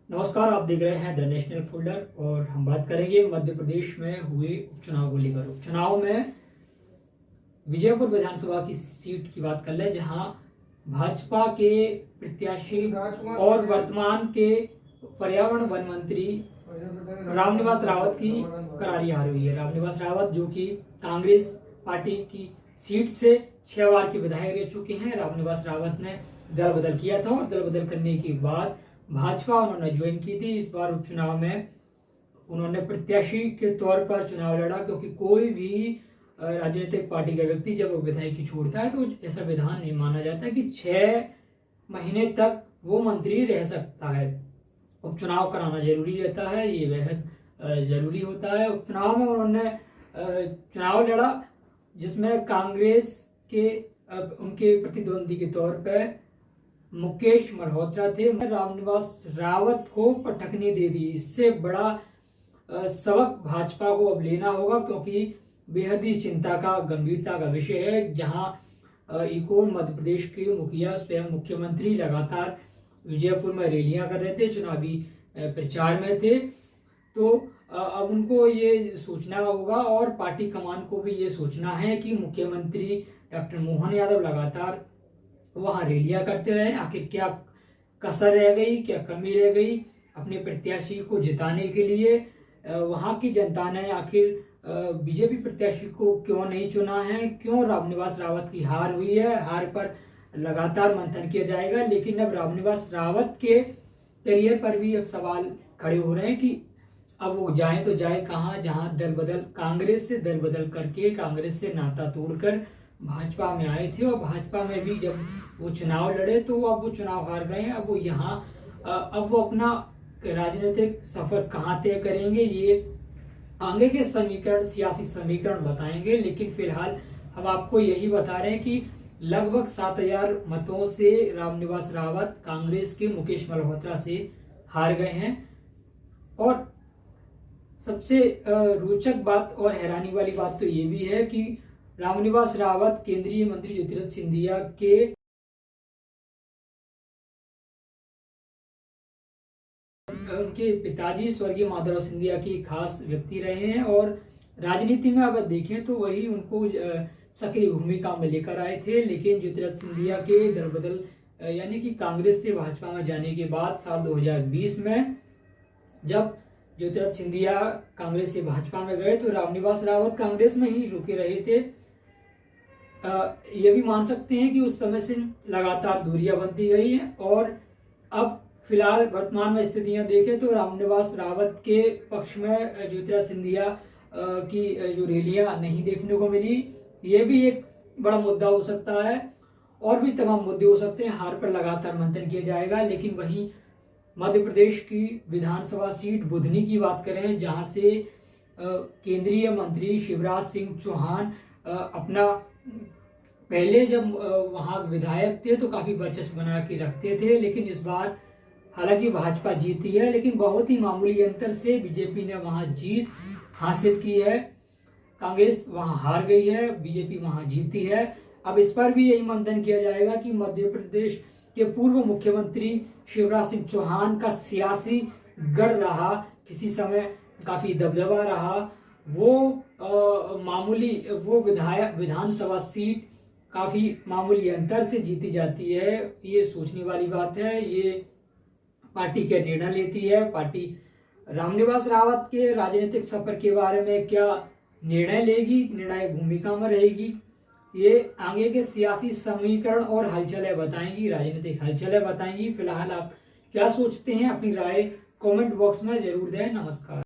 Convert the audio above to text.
नमस्कार, आप देख रहे हैं द नेशनल फोल्डर और हम बात करेंगे मध्य प्रदेश में हुए उपचुनाव को लेकर। उपचुनाव में विजयपुर विधानसभा की सीट की बात कर ले, जहां भाजपा के प्रत्याशी और वर्तमान के पर्यावरण वन मंत्री रामनिवास रावत की करारी हार हुई है। रामनिवास रावत जो कि कांग्रेस पार्टी की सीट से 6 बार के विधायक रह चुके हैं। रामनिवास रावत ने दल बदल किया था और दल बदल करने के बाद भाजपा उन्होंने ज्वाइन की थी। इस बार उपचुनाव में उन्होंने प्रत्याशी के तौर पर चुनाव लड़ा, क्योंकि कोई भी राजनीतिक पार्टी का व्यक्ति जब वो विधायकी छोड़ता है तो ऐसा विधान नहीं माना जाता कि 6 महीने तक वो मंत्री रह सकता है। उपचुनाव कराना जरूरी रहता है, ये बेहद जरूरी होता है। उपचुनाव में उन्होंने चुनाव लड़ा जिसमें कांग्रेस के उनके प्रतिद्वंदी के तौर पर मुकेश मल्होत्रा थे। रामनिवास रावत को पटकनी दे दी। इससे बड़ा सबक भाजपा को अब लेना होगा, क्योंकि बेहद ही चिंता का गंभीरता का विषय है। जहां इकोन मध्य प्रदेश के मुखिया स्वयं मुख्यमंत्री लगातार विजयपुर में रैलियां कर रहे थे, चुनावी प्रचार में थे, तो अब उनको ये सोचना होगा और पार्टी कमान को भी ये सोचना है कि मुख्यमंत्री डॉक्टर मोहन यादव लगातार वहां रैलियां करते रहे, आखिर क्या कसर रह गई, क्या कमी रह गई अपने प्रत्याशी को जिताने के लिए। वहां की जनता ने आखिर बीजेपी प्रत्याशी को क्यों नहीं चुना है, क्यों रामनिवास रावत की हार हुई है। हार पर लगातार मंथन किया जाएगा, लेकिन अब रामनिवास रावत के करियर पर भी अब सवाल खड़े हो रहे हैं कि अब वो जाए तो जाए कहाँ, जहां दल बदल कांग्रेस से दल बदल करके कांग्रेस से नाता तोड़कर भाजपा में आए थे, और भाजपा में भी जब वो चुनाव लड़े तो अब वो चुनाव हार गए। अब वो यहाँ अब वो अपना राजनीतिक सफर कहाँ तय करेंगे, ये आगे के समीकरण, सियासी समीकरण बताएंगे। लेकिन फिलहाल हम आपको यही बता रहे हैं कि लगभग 7,000 मतों से रामनिवास रावत कांग्रेस के मुकेश मल्होत्रा से हार गए हैं। और सबसे रोचक बात और हैरानी वाली बात तो ये भी है कि रामनिवास रावत केंद्रीय मंत्री ज्योतिरादित्य सिंधिया के उनके पिताजी स्वर्गीय माधवराव सिंधिया की खास व्यक्ति रहे हैं, और राजनीति में अगर देखें तो वही उनको सक्रिय भूमिका में लेकर आए थे। लेकिन ज्योतिरादित्य सिंधिया के दल बदल यानी कि कांग्रेस से भाजपा में जाने के बाद साल 2020 में जब ज्योतिरादित्य सिंधिया कांग्रेस से भाजपा में गए तो रामनिवास रावत कांग्रेस में ही रुके रहे थे। ये भी मान सकते हैं कि उस समय से लगातार दूरियां बनती गई हैं, और अब फिलहाल वर्तमान में स्थितियां देखें तो रामनिवास रावत के पक्ष में ज्योतिरादित्य सिंधिया की जो रैलियां नहीं देखने को मिली, ये भी एक बड़ा मुद्दा हो सकता है। और भी तमाम मुद्दे हो सकते हैं। हार पर लगातार मंथन किया जाएगा। लेकिन वहीं मध्य प्रदेश की विधानसभा सीट बुधनी की बात करें, जहां से केंद्रीय मंत्री शिवराज सिंह चौहान अपना पहले जब वहां विधायक थे तो काफी वर्चस्व बना के रखते थे, लेकिन इस बार हालांकि भाजपा जीती है, लेकिन बहुत ही मामूली अंतर से बीजेपी ने वहां जीत हासिल की है। कांग्रेस वहां हार गई है, बीजेपी वहां जीती है। अब इस पर भी यही मंथन किया जाएगा कि मध्य प्रदेश के पूर्व मुख्यमंत्री शिवराज सिंह चौहान का सियासी गढ़ रहा, किसी समय काफी दबदबा रहा, वो मामूली वो विधानसभा सीट काफी मामूली अंतर से जीती जाती है। ये सोचने वाली बात है। ये पार्टी क्या निर्णय लेती है, पार्टी रामनिवास रावत के राजनीतिक सफर के बारे में क्या निर्णय लेगी, निर्णायक भूमिका में रहेगी, ये आगे के सियासी समीकरण और हलचलें बताएंगी, राजनीतिक हलचलें बताएंगी। फिलहाल आप क्या सोचते हैं, अपनी राय कमेंट बॉक्स में जरूर दें। नमस्कार।